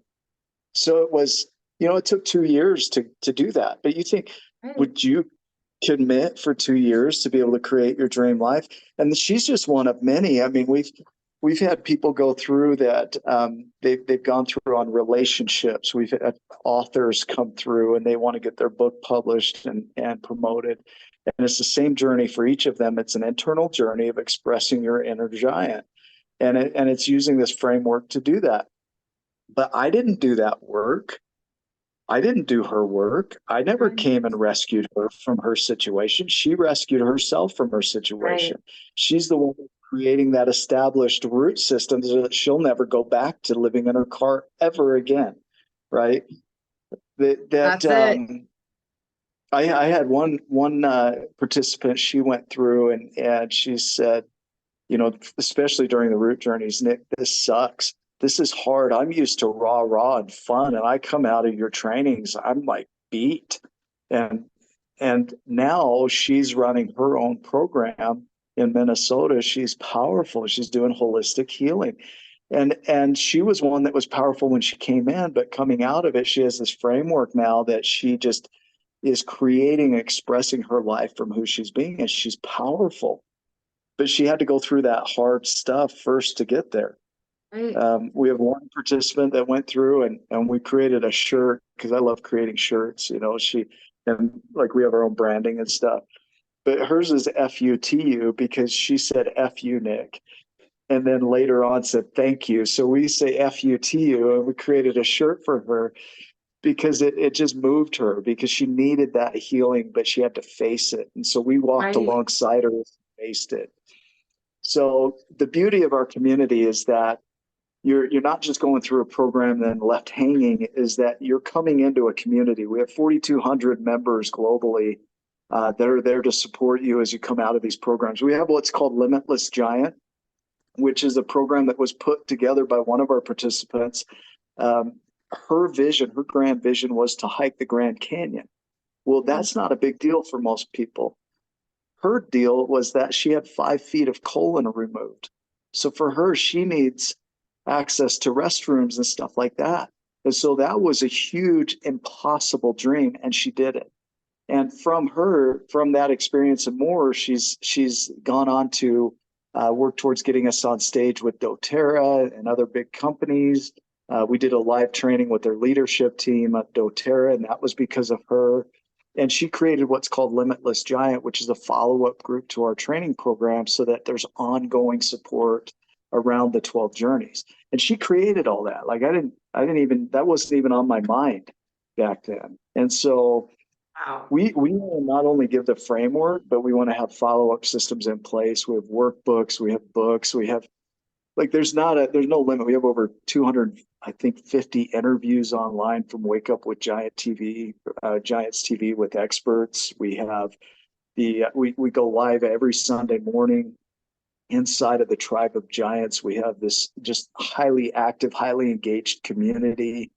so it was, it took 2 years to do that. But you think, would you commit for 2 years to be able to create your dream life? And she's just one of many. I mean, we've had people go through that. They've gone through on relationships. We've had authors come through and they want to get their book published and promoted. And it's the same journey for each of them. It's an internal journey of expressing your inner giant. And it's using this framework to do that. But I didn't do that work. I didn't do her work. I never came and rescued her from her situation. She rescued herself from her situation. Right. She's the one creating that established root system so that she'll never go back to living in her car ever again. Right. That's it. I had one participant, she went through and she said, especially during the root journeys, Nick, this sucks. This is hard. I'm used to raw and fun. And I come out of your trainings, I'm like beat. And now she's running her own program in Minnesota. She's powerful. She's doing holistic healing. And she was one that was powerful when she came in, but coming out of it, she has this framework now that she just is creating, expressing her life from who she's being, and she's powerful. But she had to go through that hard stuff first to get there. Right. We have one participant that went through and we created a shirt because I love creating shirts, and like we have our own branding and stuff. But hers is FUTU because she said FU Nick. And then later on said thank you. So we say FUTU and we created a shirt for her because it just moved her because she needed that healing, but she had to face it. And so we walked alongside her and faced it. So the beauty of our community is that you're not just going through a program then left hanging, is that you're coming into a community. We have 4,200 members globally that are there to support you as you come out of these programs. We have what's called Limitless Giant, which is a program that was put together by one of our participants. Her vision, her grand vision was to hike the Grand Canyon. Well, that's not a big deal for most people. Her deal was that she had 5 feet of colon removed. So for her, she needs access to restrooms and stuff like that. And so that was a huge, impossible dream, and she did it. And from that experience and more, she's gone on to work towards getting us on stage with doTERRA and other big companies. We did a live training with their leadership team at doTERRA, and that was because of her. And she created what's called Limitless Giant, which is a follow-up group to our training program so that there's ongoing support around the 12 journeys. And she created all that. Like that wasn't even on my mind back then. And so we want to not only give the framework, but we want to have follow-up systems in place. We have workbooks, we have books, we have there's no limit. We have over 200, I think 50 interviews online from Wake Up with Giants TV with experts. We have we go live every Sunday morning inside of the Tribe of Giants. We have this just highly active, highly engaged community.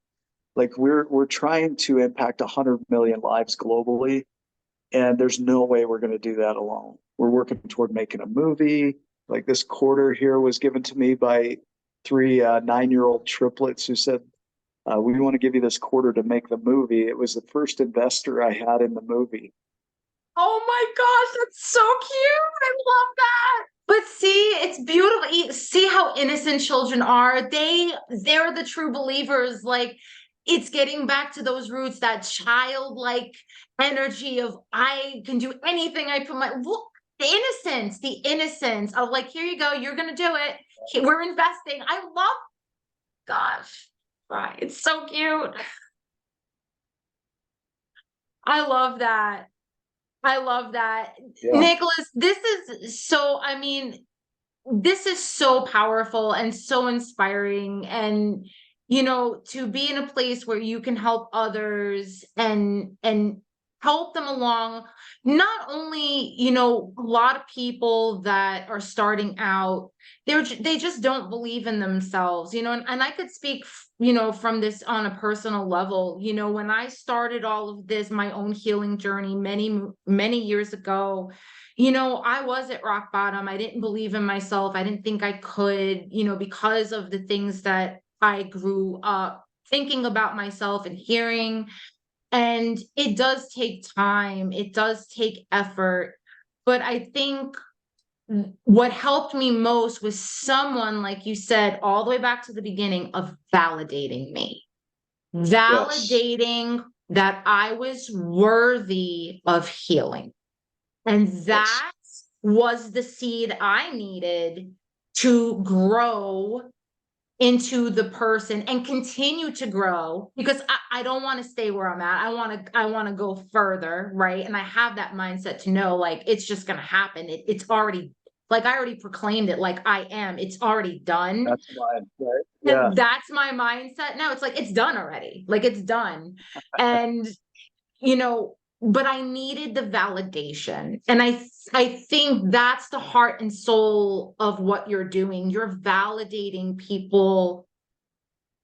Like we're trying to impact 100 million lives globally, and there's no way we're going to do that alone. We're working toward making a movie. Like this quarter here was given to me by 3 9-year-old triplets who said, we want to give you this quarter to make the movie. It was the first investor I had in the movie. Oh my gosh, that's so cute. I love that. But see, it's beautiful. See how innocent children are. They're the true believers. Like, it's getting back to those roots, that childlike energy of I can do anything I put my the innocence of like, here you go, you're gonna do it. We're investing. I love, gosh, right. It's so cute. I love that. I love that. Yeah. Nicolas, this is so, I mean, this is so powerful and so inspiring. And, to be in a place where you can help others and help them along. Not only, a lot of people that are starting out, they just don't believe in themselves, and I could speak, from this on a personal level. When I started all of this, my own healing journey many, many years ago, I was at rock bottom. I didn't believe in myself. I didn't think I could, because of the things that I grew up thinking about myself and hearing. And it does take time, it does take effort. But I think what helped me most was someone, like you said, all the way back to the beginning, of validating me, Yes. validating that I was worthy of healing. And Yes. that was the seed I needed to grow into the person and continue to grow, because I don't want to stay where I'm at. I want to go further, right? And I have that mindset to know, like, it's just going to happen. It's already, like, I already proclaimed it, like, it's already done. That's mine. Right. Yeah. And that's my mindset now. It's like, it's done already. Like, it's done. And but I needed the validation. And I think that's the heart and soul of what you're doing. You're validating people,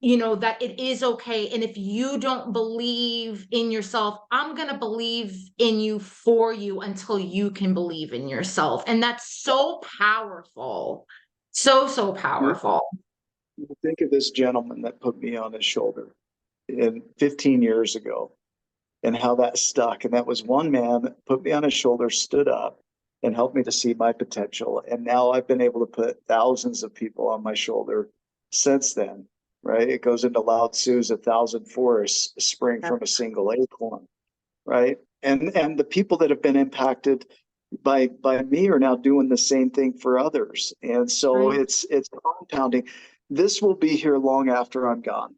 that it is okay. And if you don't believe in yourself, I'm going to believe in you for you until you can believe in yourself. And that's so powerful. So, so You, powerful. you think of this gentleman that put me on his shoulder 15 years ago, and how that stuck. And that was one man that put me on his shoulder, stood up, and helped me to see my potential. And now I've been able to put thousands of people on my shoulder since then, right? It goes into Lao Tzu's 1,000 forests spring from a single acorn, right? And the people that have been impacted by me are now doing the same thing for others. And so Right. it's compounding. This will be here long after I'm gone.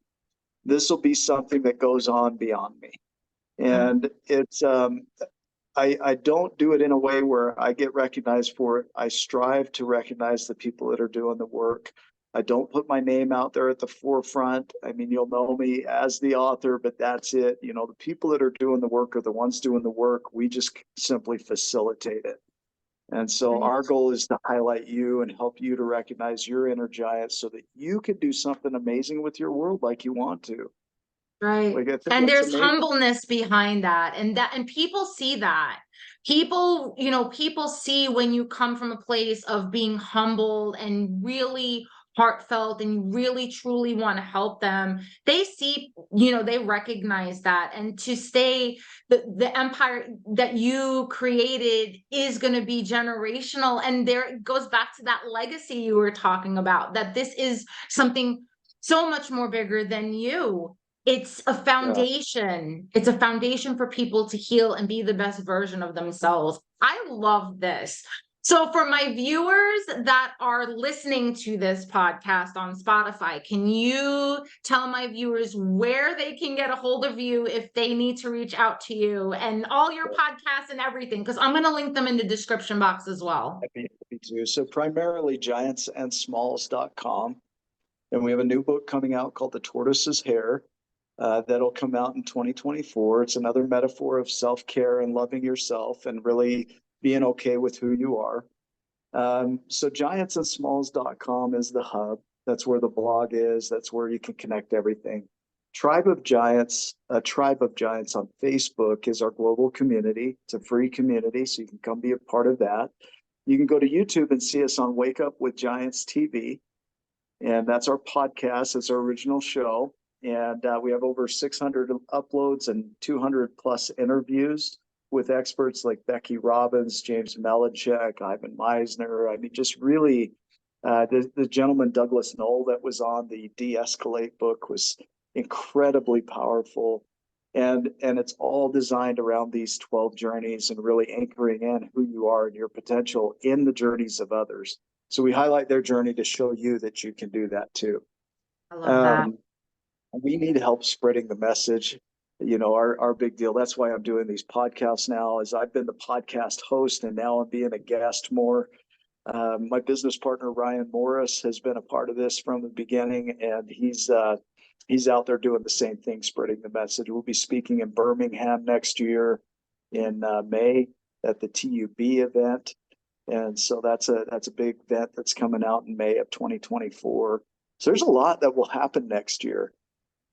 This will be something that goes on beyond me. And it's I don't do it in a way where I get recognized for it. I strive to recognize the people that are doing the work. I don't put my name out there at the forefront. I mean, you'll know me as the author, but that's it. The people that are doing the work are the ones doing the work. We just simply facilitate it. And so Right. our goal is to highlight you and help you to recognize your inner giant so that you can do something amazing with your world like you want to. Right. Like, I think And that's there's amazing. humbleness behind that. And people see that. People see when you come from a place of being humble and really heartfelt and you really truly want to help them. They see, they recognize that. And to stay, the empire that you created is going to be generational. And there it goes back to that legacy you were talking about, that this is something so much more bigger than you. It's a Yeah. foundation. It's a foundation for people to heal and be the best version of themselves. I love this. So, for my viewers that are listening to this podcast on Spotify, can you tell my viewers where they can get a hold of you if they need to reach out to you, and all your podcasts and everything? Because I'm going to link them in the description box as well. Happy to. So primarily giantsandsmalls.com. And we have a new book coming out called The Tortoise's Hair. That'll come out in 2024. It's another metaphor of self-care and loving yourself and really being okay with who you are. So giantsandsmalls.com is the hub. That's where the blog is. That's where you can connect everything. Tribe of Giants, a Tribe of Giants on Facebook is our global community. It's a free community, so you can come be a part of that. You can go to YouTube and see us on Wake Up with Giants TV. And that's our podcast. It's our original show. And we have over 600 uploads and 200 plus interviews with experts like Becky Robbins, James Melanchek, Ivan Meisner. I mean, just really, the gentleman Douglas Knoll that was on the De-Escalate book was incredibly powerful. And it's all designed around these 12 journeys and really anchoring in who you are and your potential in the journeys of others. So we highlight their journey to show you that you can do that too. I love that. We need help spreading the message. Our big deal. That's why I'm doing these podcasts now, is I've been the podcast host and now I'm being a guest more. My business partner, Ryan Morris, has been a part of this from the beginning, and he's out there doing the same thing, spreading the message. We'll be speaking in Birmingham next year in May at the TUB event. And so that's a big event that's coming out in May of 2024. So there's a lot that will happen next year.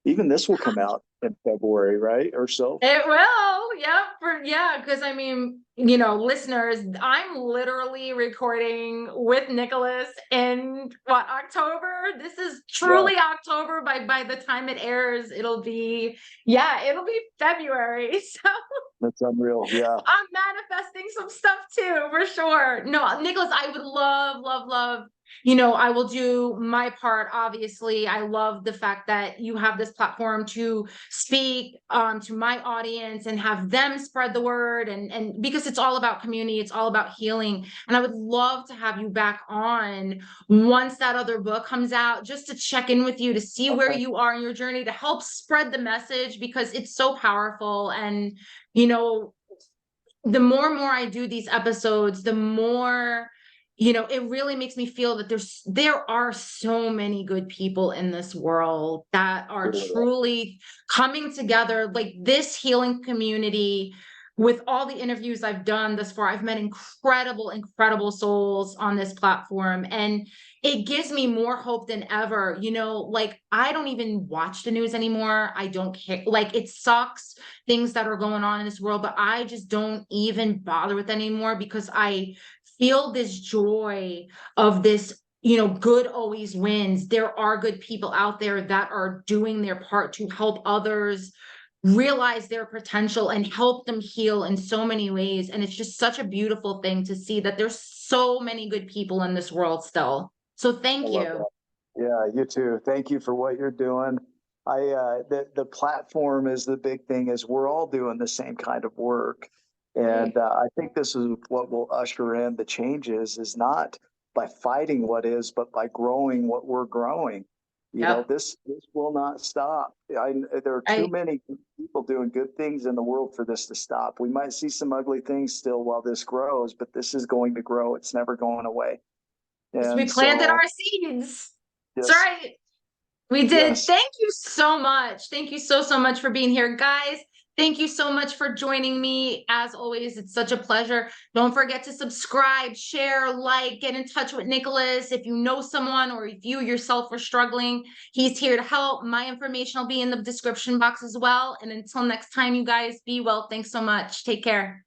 Even this will come out in February, right? Or so. It will, yeah, because I mean, you know, listeners, I'm literally recording with Nicolas in what, October? This is Yeah, truly October. By the time it airs, it'll be, yeah, it'll be February. So that's unreal. Yeah. I'm manifesting some stuff too, for sure. No, Nicholas, I would love, you know, I will do my part. Obviously, I love the fact that you have this platform to speak to my audience and have them spread the word, and because it's all about community, it's all about healing. And I would love to have you back on once that other book comes out, just to check in with you, to see where Okay. you are in your journey, to help spread the message, because it's so powerful. And you know, the more and more I do these episodes, the more, you know, it really makes me feel that there are so many good people in this world that are truly coming together. Like this healing community, with all the interviews I've done thus far, I've met incredible souls on this platform. And it gives me more hope than ever. You know, like I don't even watch the news anymore. I don't care. Like it sucks, things that are going on in this world, but I just don't even bother with anymore, because I feel this joy of this, you know, good always wins. There are good people out there that are doing their part to help others realize their potential and help them heal in so many ways. And it's just such a beautiful thing to see that there's so many good people in this world still. So I thank love you. that. Yeah, you too. Thank you for what you're doing. The platform is the big thing, is we're all doing the same kind of work. Right. And I think this is what will usher in the changes, is not by fighting what is, but by growing what we're growing. You know, Yep. this will not stop. There are too Right. many people doing good things in the world for this to stop. We might see some ugly things still while this grows, but this is going to grow. It's never going away. We And planted so, our seeds. That's yes, right. We did. yes. Thank you so much. Thank you so much for being here, guys. Thank you so much for joining me. As always, it's such a pleasure. Don't forget to subscribe, share, like, get in touch with Nicholas. If you know someone or if you yourself are struggling, he's here to help. My information will be in the description box as well. And until next time, you guys, be well. Thanks so much. Take care.